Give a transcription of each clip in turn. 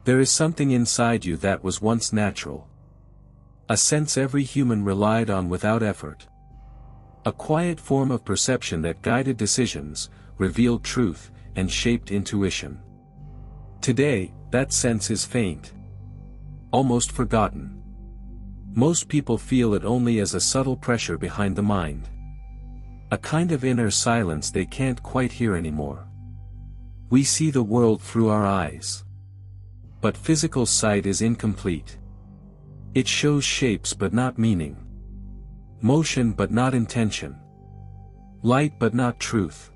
There is something inside you that was once natural. A sense every human relied on without effort. A quiet form of perception that guided decisions, revealed truth, and shaped intuition. Today, that sense is faint. Almost forgotten. Most people feel it only as a subtle pressure behind the mind. A kind of inner silence they can't quite hear anymore. We see the world through our eyes. But physical sight is incomplete. It shows shapes but not meaning. Motion but not intention. Light but not truth.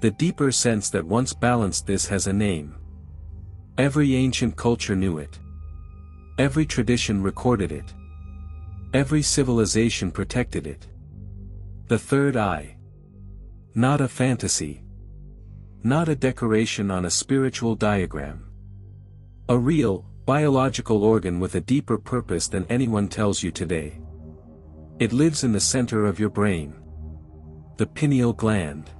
The deeper sense that once balanced this has a name. Every ancient culture knew it. Every tradition recorded it. Every civilization protected it. The third eye. Not a fantasy. Not a decoration on a spiritual diagram. A real, biological organ with a deeper purpose than anyone tells you today. It lives in the center of your brain. The pineal gland.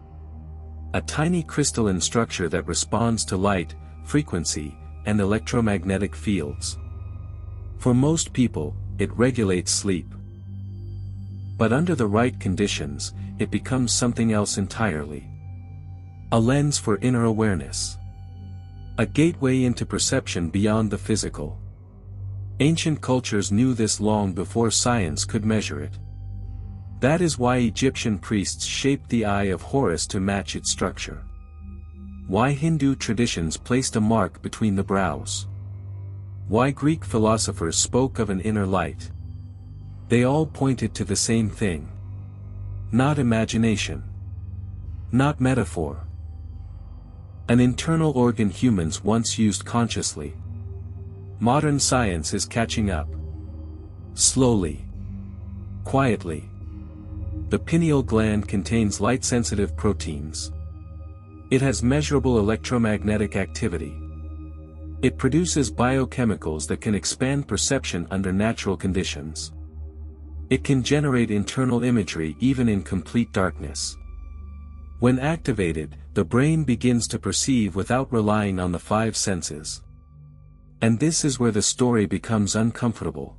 A tiny crystalline structure that responds to light, frequency, and electromagnetic fields. For most people, it regulates sleep. But under the right conditions, it becomes something else entirely. A lens for inner awareness. A gateway into perception beyond the physical. Ancient cultures knew this long before science could measure it. That is why Egyptian priests shaped the eye of Horus to match its structure. Why Hindu traditions placed a mark between the brows. Why Greek philosophers spoke of an inner light. They all pointed to the same thing. Not imagination. Not metaphor. An internal organ humans once used consciously. Modern science is catching up. Slowly. Quietly. The pineal gland contains light-sensitive proteins. It has measurable electromagnetic activity. It produces biochemicals that can expand perception under natural conditions. It can generate internal imagery even in complete darkness. When activated, the brain begins to perceive without relying on the five senses. And this is where the story becomes uncomfortable.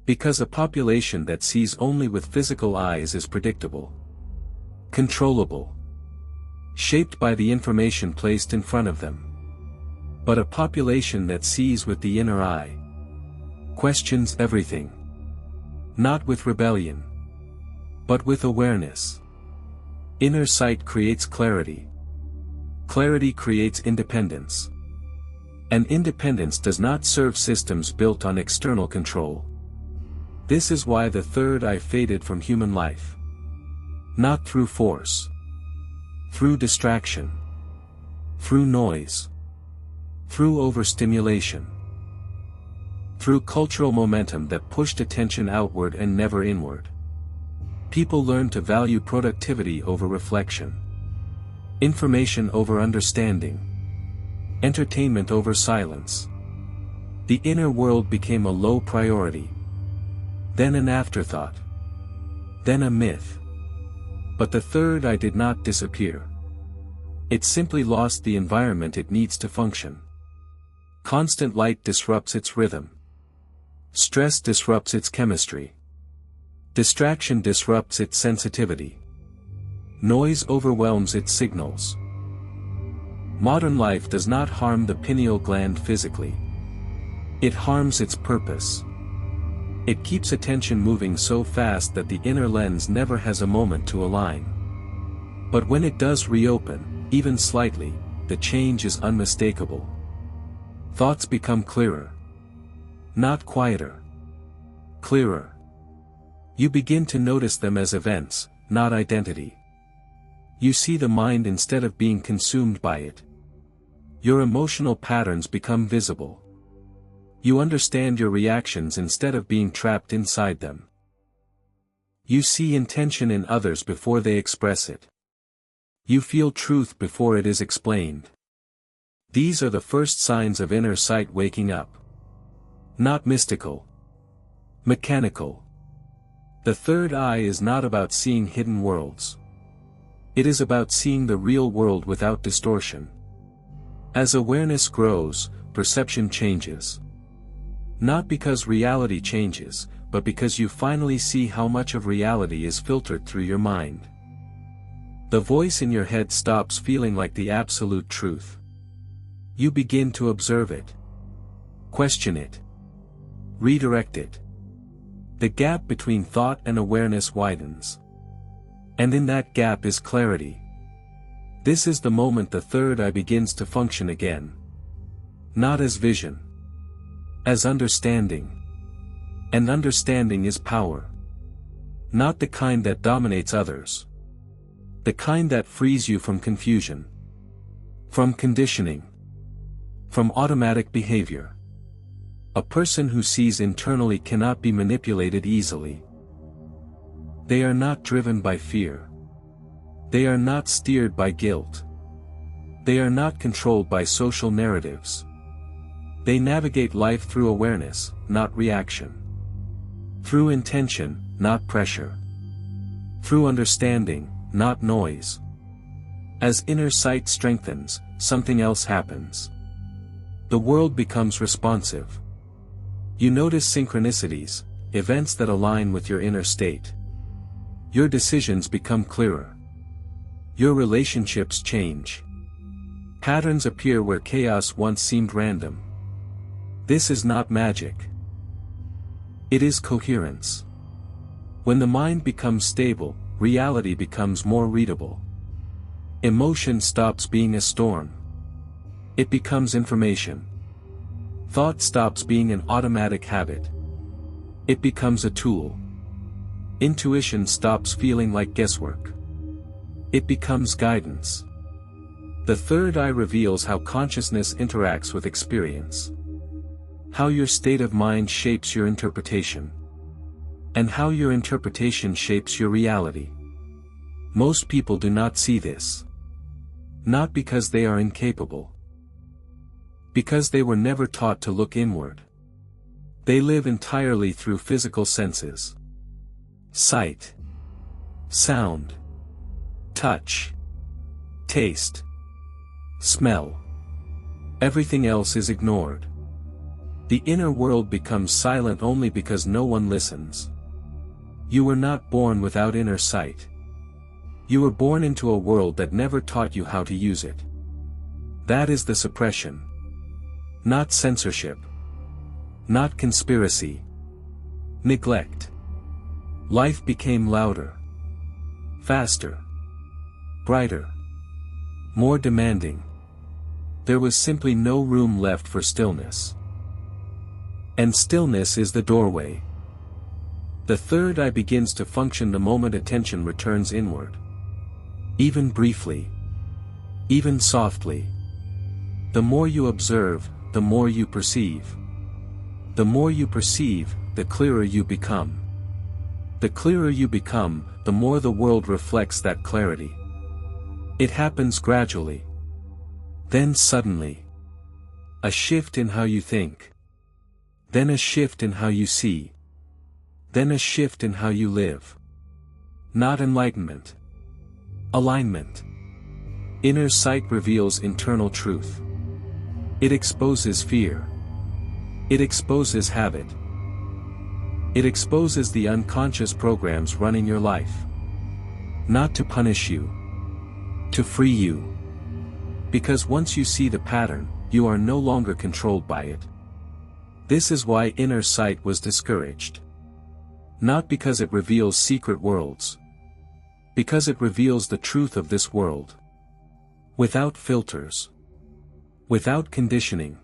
Because a population that sees only with physical eyes is predictable. Controllable. Shaped by the information placed in front of them. But a population that sees with the inner eye questions everything. Not with rebellion, but with awareness. Inner sight creates clarity. Clarity creates independence. And independence does not serve systems built on external control. This is why the third eye faded from human life. Not through force. Through distraction. Through noise. Through overstimulation. Through cultural momentum that pushed attention outward and never inward. People learned to value productivity over reflection. Information over understanding. Entertainment over silence. The inner world became a low priority. Then an afterthought. Then a myth. But the third eye did not disappear. It simply lost the environment it needs to function. Constant light disrupts its rhythm. Stress disrupts its chemistry. Distraction disrupts its sensitivity. Noise overwhelms its signals. Modern life does not harm the pineal gland physically. It harms its purpose. It keeps attention moving so fast that the inner lens never has a moment to align. But when it does reopen, even slightly, the change is unmistakable. Thoughts become clearer. Not quieter. Clearer. You begin to notice them as events, not identity. You see the mind instead of being consumed by it. Your emotional patterns become visible. You understand your reactions instead of being trapped inside them. You see intention in others before they express it. You feel truth before it is explained. These are the first signs of inner sight waking up. Not mystical. Mechanical. The third eye is not about seeing hidden worlds. It is about seeing the real world without distortion. As awareness grows, perception changes. Not because reality changes, but because you finally see how much of reality is filtered through your mind. The voice in your head stops feeling like the absolute truth. You begin to observe it. Question it. Redirect it. The gap between thought and awareness widens. And in that gap is clarity. This is the moment the third eye begins to function again. Not as vision. As understanding. And understanding is power. Not the kind that dominates others. The kind that frees you from confusion. From conditioning. From automatic behavior. A person who sees internally cannot be manipulated easily. They are not driven by fear. They are not steered by guilt. They are not controlled by social narratives. They navigate life through awareness, not reaction. Through intention, not pressure. Through understanding, not noise. As inner sight strengthens, something else happens. The world becomes responsive. You notice synchronicities, events that align with your inner state. Your decisions become clearer. Your relationships change. Patterns appear where chaos once seemed random. This is not magic. It is coherence. When the mind becomes stable, reality becomes more readable. Emotion stops being a storm. It becomes information. Thought stops being an automatic habit. It becomes a tool. Intuition stops feeling like guesswork. It becomes guidance. The third eye reveals how consciousness interacts with experience. How your state of mind shapes your interpretation. And how your interpretation shapes your reality. Most people do not see this. Not because they are incapable. Because they were never taught to look inward. They live entirely through physical senses. Sight. Sound. Touch. Taste. Smell. Everything else is ignored. The inner world becomes silent only because no one listens. You were not born without inner sight. You were born into a world that never taught you how to use it. That is the suppression. Not censorship. Not conspiracy. Neglect. Life became louder. Faster. Brighter. More demanding. There was simply no room left for stillness. And stillness is the doorway. The third eye begins to function the moment attention returns inward. Even briefly. Even softly. The more you observe, the more you perceive. The more you perceive, the clearer you become. The clearer you become, the more the world reflects that clarity. It happens gradually. Then suddenly. A shift in how you think. Then a shift in how you see. Then a shift in how you live. Not enlightenment. Alignment. Inner sight reveals internal truth. It exposes fear. It exposes habit. It exposes the unconscious programs running your life. Not to punish you. To free you. Because once you see the pattern, you are no longer controlled by it. This is why inner sight was discouraged. Not because it reveals secret worlds. Because it reveals the truth of this world. Without filters. Without conditioning.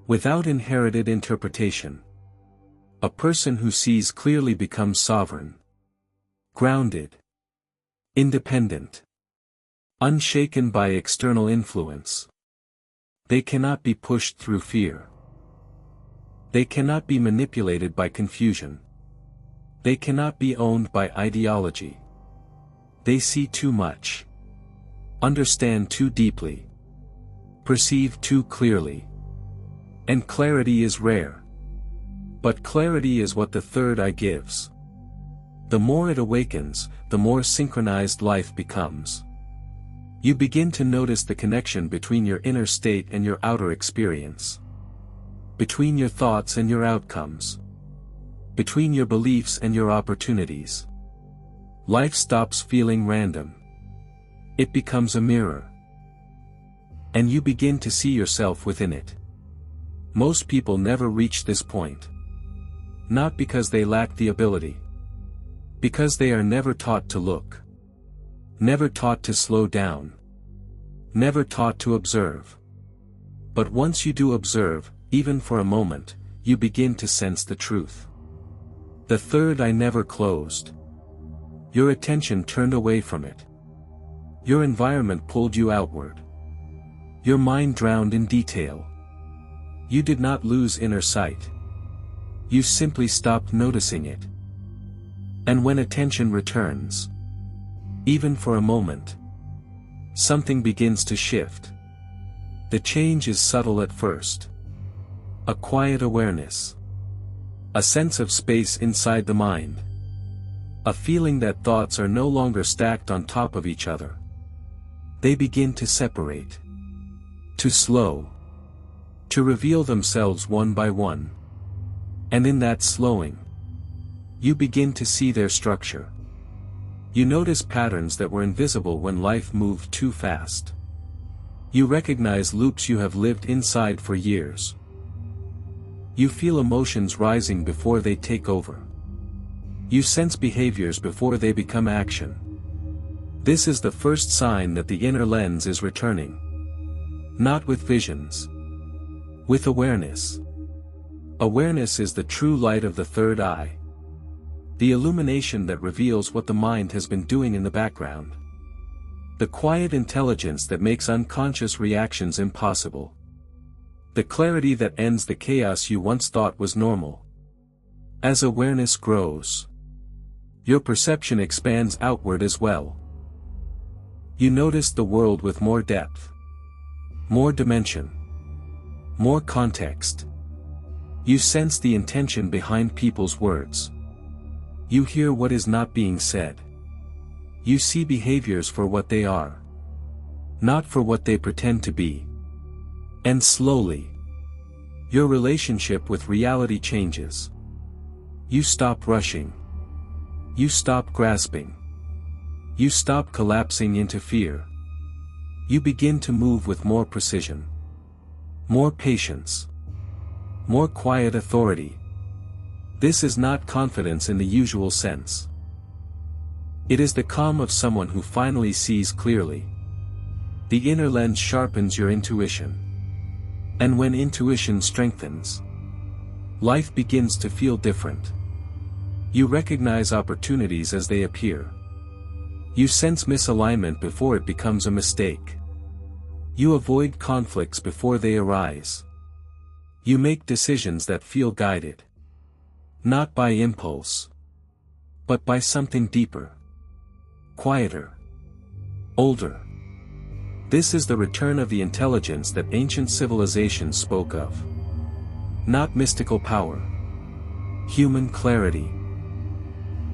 Without inherited interpretation. A person who sees clearly becomes sovereign. Grounded. Independent. Unshaken by external influence. They cannot be pushed through fear. They cannot be manipulated by confusion. They cannot be owned by ideology. They see too much. Understand too deeply. Perceive too clearly. And clarity is rare. But clarity is what the third eye gives. The more it awakens, the more synchronized life becomes. You begin to notice the connection between your inner state and your outer experience. Between your thoughts and your outcomes. Between your beliefs and your opportunities. Life stops feeling random. It becomes a mirror. And you begin to see yourself within it. Most people never reach this point. Not because they lack the ability. Because they are never taught to look. Never taught to slow down. Never taught to observe. But once you do observe, even for a moment, you begin to sense the truth. The third eye never closed. Your attention turned away from it. Your environment pulled you outward. Your mind drowned in detail. You did not lose inner sight. You simply stopped noticing it. And when attention returns, even for a moment, something begins to shift. The change is subtle at first. A quiet awareness. A sense of space inside the mind. A feeling that thoughts are no longer stacked on top of each other. They begin to separate. To slow. To reveal themselves one by one. And in that slowing, you begin to see their structure. You notice patterns that were invisible when life moved too fast. You recognize loops you have lived inside for years. You feel emotions rising before they take over. You sense behaviors before they become action. This is the first sign that the inner lens is returning. Not with visions. With awareness. Awareness is the true light of the third eye. The illumination that reveals what the mind has been doing in the background. The quiet intelligence that makes unconscious reactions impossible. The clarity that ends the chaos you once thought was normal. As awareness grows, your perception expands outward as well. You notice the world with more depth. More dimension. More context. You sense the intention behind people's words. You hear what is not being said. You see behaviors for what they are. Not for what they pretend to be. And slowly, your relationship with reality changes. You stop rushing. You stop grasping. You stop collapsing into fear. You begin to move with more precision. More patience. More quiet authority. This is not confidence in the usual sense. It is the calm of someone who finally sees clearly. The inner lens sharpens your intuition. And when intuition strengthens, life begins to feel different. You recognize opportunities as they appear. You sense misalignment before it becomes a mistake. You avoid conflicts before they arise. You make decisions that feel guided. Not by impulse, but by something deeper. Quieter. Older. This is the return of the intelligence that ancient civilizations spoke of. Not mystical power. Human clarity.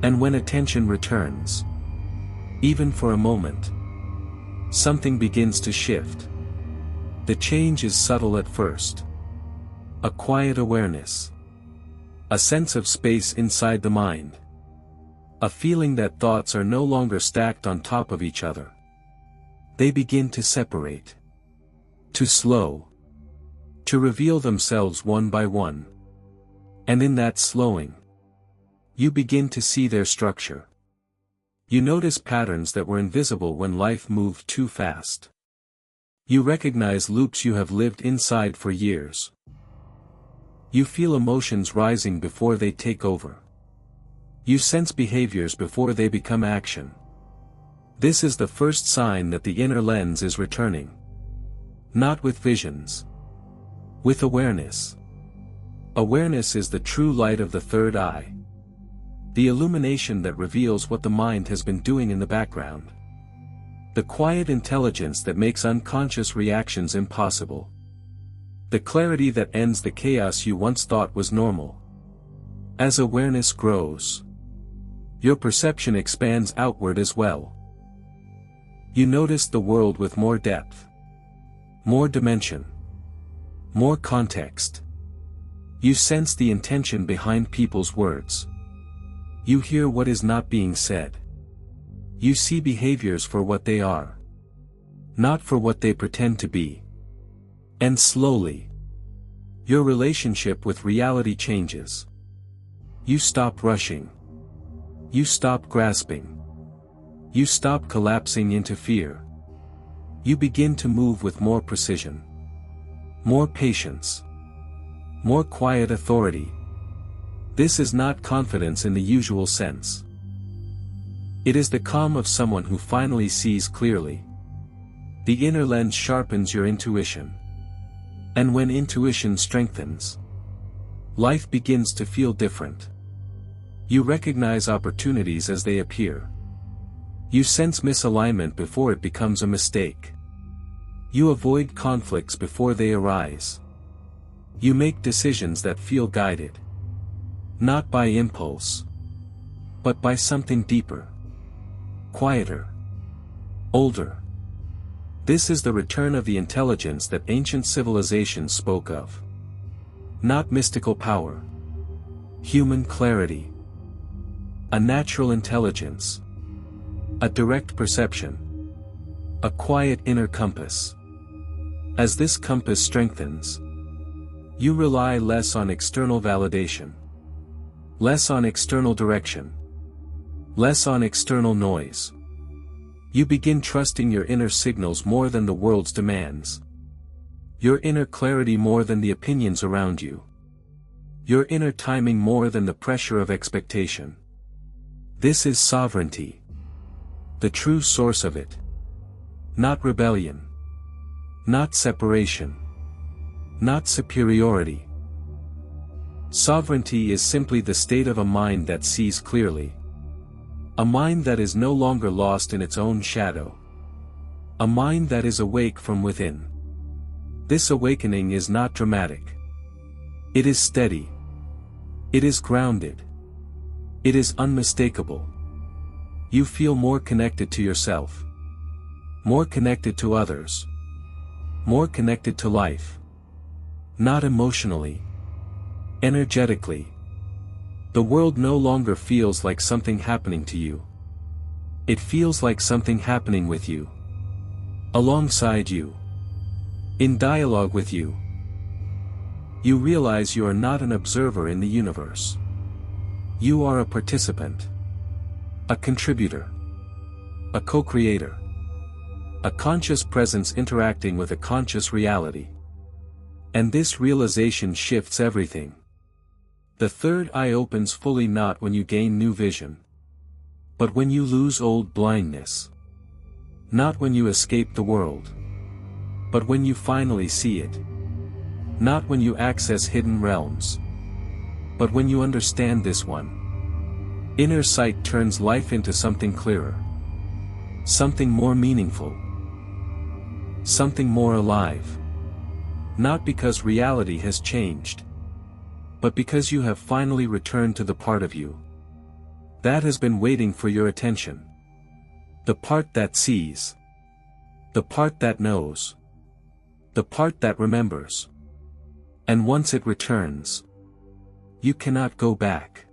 And when attention returns, even for a moment, something begins to shift. The change is subtle at first. A quiet awareness. A sense of space inside the mind. A feeling that thoughts are no longer stacked on top of each other. They begin to separate. To slow. To reveal themselves one by one. And in that slowing, you begin to see their structure. You notice patterns that were invisible when life moved too fast. You recognize loops you have lived inside for years. You feel emotions rising before they take over. You sense behaviors before they become action. This is the first sign that the inner lens is returning. Not with visions. With awareness. Awareness is the true light of the third eye. The illumination that reveals what the mind has been doing in the background. The quiet intelligence that makes unconscious reactions impossible. The clarity that ends the chaos you once thought was normal. As awareness grows, your perception expands outward as well. You notice the world with more depth, more dimension, more context. You sense the intention behind people's words. You hear what is not being said. You see behaviors for what they are, not for what they pretend to be. And slowly, your relationship with reality changes. You stop rushing. You stop grasping. You stop collapsing into fear. You begin to move with more precision, more patience, more quiet authority. This is not confidence in the usual sense. It is the calm of someone who finally sees clearly. The inner lens sharpens your intuition. And when intuition strengthens, life begins to feel different. You recognize opportunities as they appear. You sense misalignment before it becomes a mistake. You avoid conflicts before they arise. You make decisions that feel guided. Not by impulse, but by something deeper, quieter, older. This is the return of the intelligence that ancient civilizations spoke of. Not mystical power, human clarity, a natural intelligence, a direct perception, a quiet inner compass. As this compass strengthens, you rely less on external validation, less on external direction, less on external noise. You begin trusting your inner signals more than the world's demands. Your inner clarity more than the opinions around you. Your inner timing more than the pressure of expectation. This is sovereignty. The true source of it. Not rebellion. Not separation. Not superiority. Sovereignty is simply the state of a mind that sees clearly. A mind that is no longer lost in its own shadow. A mind that is awake from within. This awakening is not dramatic. It is steady. It is grounded. It is unmistakable. You feel more connected to yourself. More connected to others. More connected to life. Not emotionally. Energetically. The world no longer feels like something happening to you. It feels like something happening with you. Alongside you. In dialogue with you. You realize you are not an observer in the universe. You are a participant. A contributor. A co-creator. A conscious presence interacting with a conscious reality. And this realization shifts everything. The third eye opens fully not when you gain new vision, but when you lose old blindness. Not when you escape the world, but when you finally see it. Not when you access hidden realms, but when you understand this one. Inner sight turns life into something clearer, something more meaningful, something more alive. Not because reality has changed, but because you have finally returned to the part of you that has been waiting for your attention. The part that sees. The part that knows. The part that remembers. And once it returns, you cannot go back.